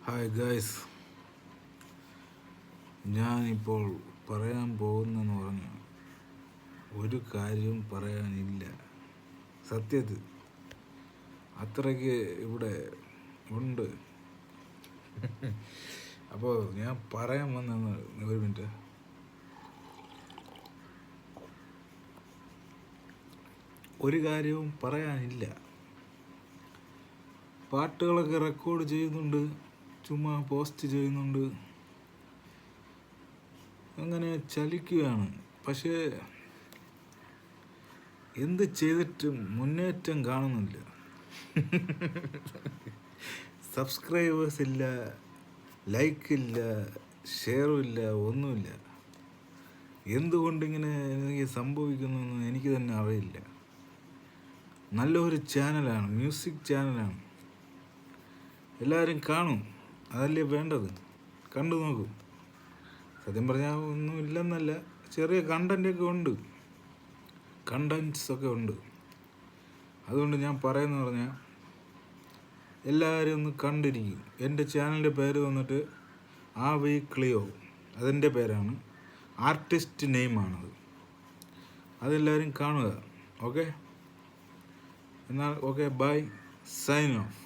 Hi guys, ഞാനിപ്പോൾ പറയാൻ പോകുന്നെന്ന് പറഞ്ഞു ഒരു കാര്യവും പറയാനില്ല. സത്യത്തിൽ അത്രയ്ക്ക് ഇവിടെ ഉണ്ട്. അപ്പോൾ ഞാൻ പറയാൻ വന്നെന്ന് ഒരു മിനിറ്റ്. ഒരു കാര്യവും പറയാനില്ല. പാട്ടുകളൊക്കെ റെക്കോർഡ് ചെയ്യുന്നുണ്ട്, ചുമ്മാ പോസ്റ്റ് ചെയ്യുന്നുണ്ട്, അങ്ങനെ ചലിക്കുകയാണ്. പക്ഷേ എന്ത് ചെയ്തിട്ടും മുന്നേറ്റം കാണുന്നില്ല. സബ്സ്ക്രൈബേഴ്സ് ഇല്ല, ലൈക്കില്ല, ഷെയറുമില്ല, ഒന്നുമില്ല. എന്തുകൊണ്ടിങ്ങനെ എനിക്ക് സംഭവിക്കുന്നതെന്ന് എനിക്ക് തന്നെ അറിയില്ല. നല്ലൊരു ചാനലാണ്, മ്യൂസിക് ചാനലാണ്. എല്ലാവരും കാണും, അതല്ലേ വേണ്ടത്. കണ്ടു നോക്കൂ. സത്യം പറഞ്ഞാൽ ഒന്നും ഇല്ലെന്നല്ല, ചെറിയ കണ്ടൻറ്റൊക്കെ ഉണ്ട്, കണ്ടൻറ്റ്സൊക്കെ ഉണ്ട്. അതുകൊണ്ട് ഞാൻ പറയുന്നത് പറഞ്ഞാൽ എല്ലാവരും ഒന്ന് കണ്ടിരിക്കും. എൻ്റെ ചാനലിൻ്റെ പേര് വന്നിട്ട് ആവി ക്ലിയോ, അതെൻ്റെ പേരാണ്, ആർട്ടിസ്റ്റ് നെയിമാണത്. അതെല്ലാവരും കാണുക. ഓക്കെ, എന്നാൽ ഓക്കെ, ബൈ, സൈൻ ഓഫ്.